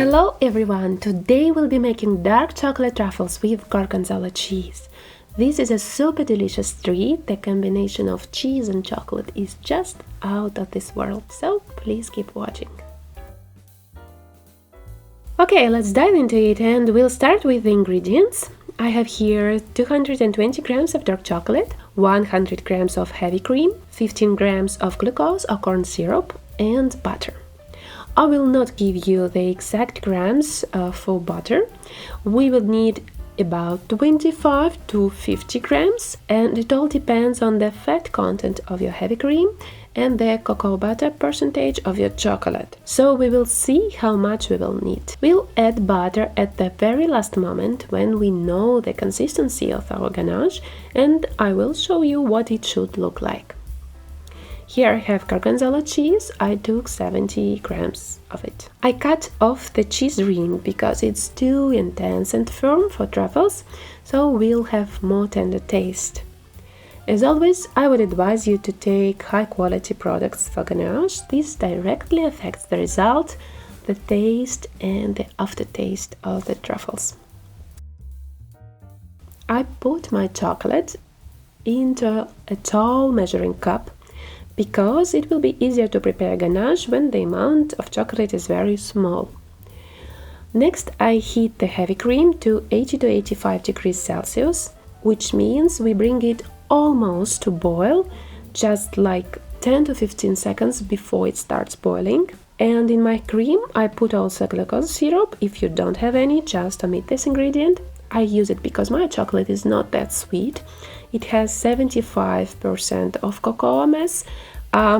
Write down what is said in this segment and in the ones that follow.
Hello everyone! Today we'll be making dark chocolate truffles with Gorgonzola cheese. This is a super delicious treat. The combination of cheese and chocolate is just out of this world, so please keep watching. Okay, let's dive into it and we'll start with the ingredients. I have here 220 grams of dark chocolate, 100 grams of heavy cream, 15 grams of glucose or corn syrup, and butter. I will not give you the exact grams for butter. We will need about 25 to 50 grams, and it all depends on the fat content of your heavy cream and the cocoa butter percentage of your chocolate. So we will see how much we will need. We'll add butter at the very last moment when we know the consistency of our ganache, and I will show you what it should look like. Here I have Gorgonzola cheese. I took 70 grams of it. I cut off the cheese ring because it's too intense and firm for truffles, so we'll have more tender taste. As always, I would advise you to take high quality products for ganache. This directly affects the result, the taste and the aftertaste of the truffles. I put my chocolate into a tall measuring cup because it will be easier to prepare ganache when the amount of chocolate is very small. Next, I heat the heavy cream to 80 to 85 degrees Celsius, which means we bring it almost to boil, just like 10 to 15 seconds before it starts boiling. And in my cream, I put also glucose syrup. If you don't have any, just omit this ingredient. I use it because my chocolate is not that sweet. It has 75% of cocoa mass,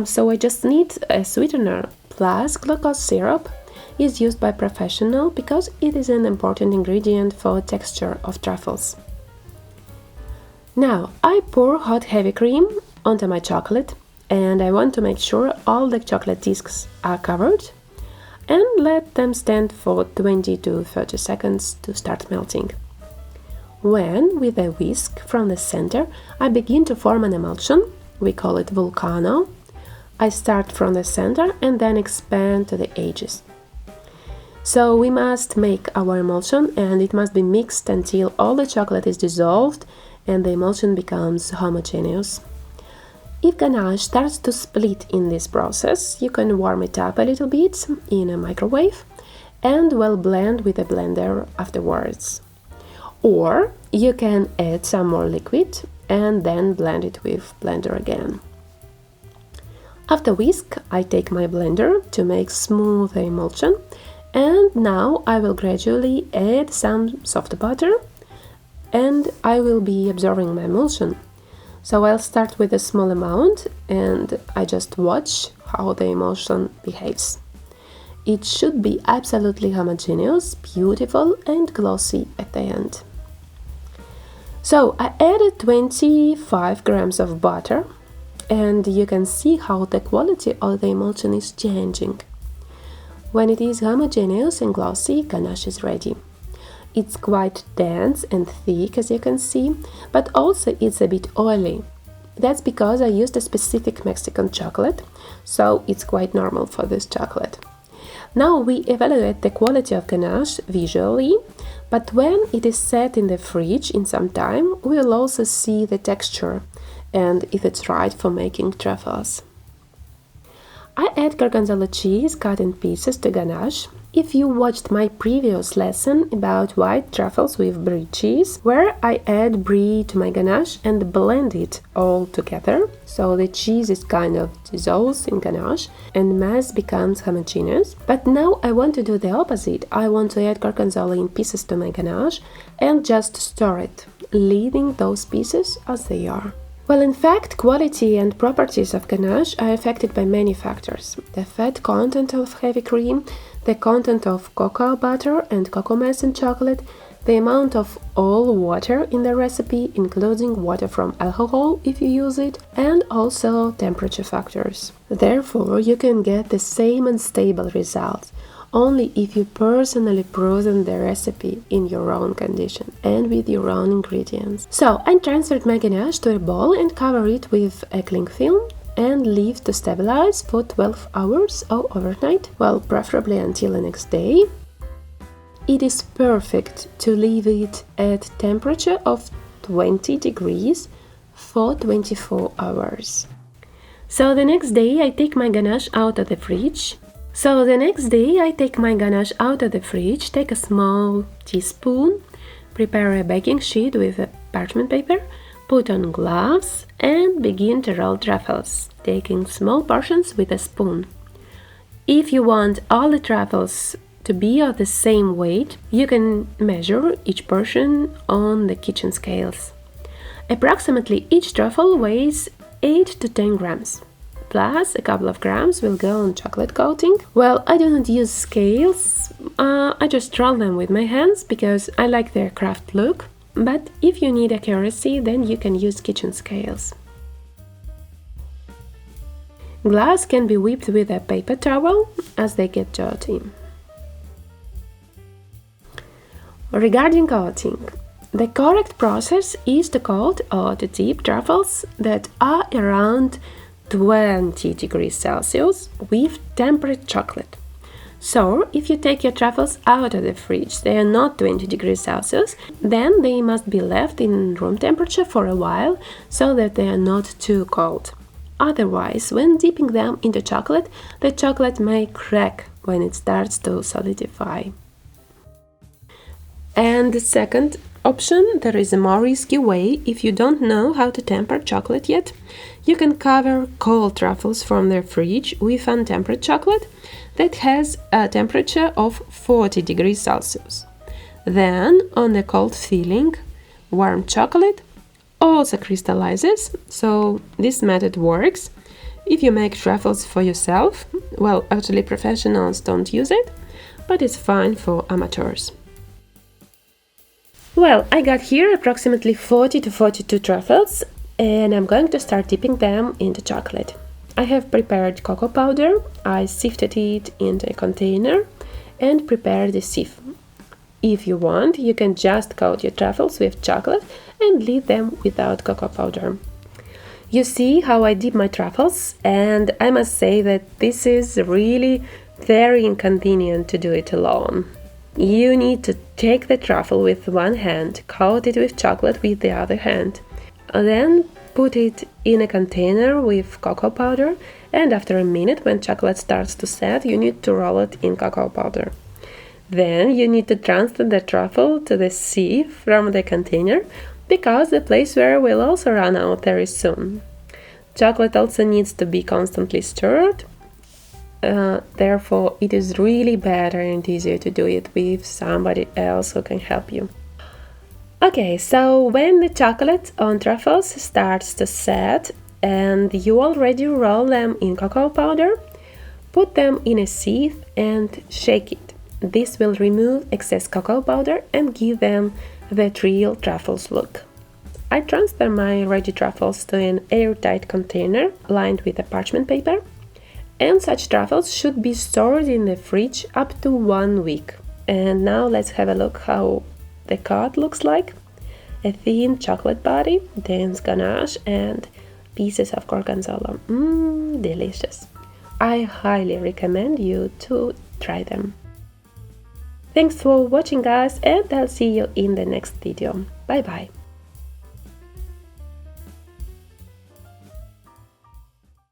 so I just need a sweetener. Plus, glucose syrup is used by professionals because it is an important ingredient for texture of truffles. Now, I pour hot heavy cream onto my chocolate, and I want to make sure all the chocolate discs are covered, and let them stand for 20 to 30 seconds to start melting. When, with a whisk from the center, I begin to form an emulsion, we call it volcano. I start from the center and then expand to the edges. So we must make our emulsion, and it must be mixed until all the chocolate is dissolved and the emulsion becomes homogeneous. If ganache starts to split in this process, you can warm it up a little bit in a microwave and well blend with a blender afterwards. Or you can add some more liquid and then blend it with blender again. After whisk, I take my blender to make smooth emulsion, and now I will gradually add some soft butter and I will be observing my emulsion. So I'll start with a small amount and I just watch how the emulsion behaves. It should be absolutely homogeneous, beautiful and glossy at the end. So I added 25 grams of butter, and you can see how the quality of the emulsion is changing. When it is homogeneous and glossy, ganache is ready. It's quite dense and thick, as you can see, but also it's a bit oily. That's because I used a specific Mexican chocolate, so it's quite normal for this chocolate. Now we evaluate the quality of ganache visually, but when it is set in the fridge in some time, we will also see the texture and if it's right for making truffles. I add Gorgonzola cheese cut in pieces to ganache. If you watched my previous lesson about white truffles with brie cheese, where I add brie to my ganache and blend it all together, so the cheese is kind of dissolves in ganache and mass becomes homogeneous. But now I want to do the opposite. I want to add Gorgonzola in pieces to my ganache and just stir it, leaving those pieces as they are. Well, in fact, quality and properties of ganache are affected by many factors. The fat content of heavy cream, the content of cocoa butter and cocoa mass in chocolate, the amount of all water in the recipe, including water from alcohol if you use it, and also temperature factors. Therefore, you can get the same unstable results only if you personally frozen the recipe in your own condition and with your own ingredients. So I transferred my ganache to a bowl and cover it with a cling film and leave to stabilize for 12 hours or overnight, well, preferably until the next day. It is perfect to leave it at temperature of 20 degrees for 24 hours. So the next day I take my ganache out of the fridge. Take a small teaspoon, prepare a baking sheet with a parchment paper, put on gloves and begin to roll truffles, taking small portions with a spoon. If you want all the truffles to be of the same weight, you can measure each portion on the kitchen scales. Approximately each truffle weighs 8 to 10 grams. Plus a couple of grams will go on chocolate coating. Well, I do not use scales, I just roll them with my hands because I like their craft look, but if you need accuracy, then you can use kitchen scales. Glass can be whipped with a paper towel as they get dirty. Regarding coating, the correct process is to coat or to dip truffles that are around 20 degrees Celsius with tempered chocolate. So, if you take your truffles out of the fridge, they are not 20 degrees Celsius, then they must be left in room temperature for a while so that they are not too cold. Otherwise, when dipping them into chocolate, the chocolate may crack when it starts to solidify. And the second option, there is a more risky way. If you don't know how to temper chocolate yet, you can cover cold truffles from the fridge with untempered chocolate that has a temperature of 40 degrees Celsius. Then, on the cold filling, warm chocolate also crystallizes, so this method works. If you make truffles for yourself, well, actually professionals don't use it, but it's fine for amateurs. Well, I got here approximately 40 to 42 truffles and I'm going to start dipping them into chocolate. I have prepared cocoa powder, I sifted it into a container and prepared the sieve. If you want, you can just coat your truffles with chocolate and leave them without cocoa powder. You see how I dip my truffles, and I must say that this is really very inconvenient to do it alone. You need to take the truffle with one hand, coat it with chocolate with the other hand, then put it in a container with cocoa powder, and after a minute, when chocolate starts to set, you need to roll it in cocoa powder. Then you need to transfer the truffle to the sieve from the container, because the placeware will also run out very soon. Chocolate also needs to be constantly stirred. Therefore, it is really better and easier to do it with somebody else who can help you. Okay, so when the chocolate on truffles starts to set and you already roll them in cocoa powder, put them in a sieve and shake it. This will remove excess cocoa powder and give them that real truffles look. I transfer my ready truffles to an airtight container lined with a parchment paper. And such truffles should be stored in the fridge up to 1 week. And now let's have a look how the card looks like. A thin chocolate body, dense ganache and pieces of gorgonzola. Delicious. I highly recommend you to try them. Thanks for watching guys, and I'll see you in the next video. Bye bye.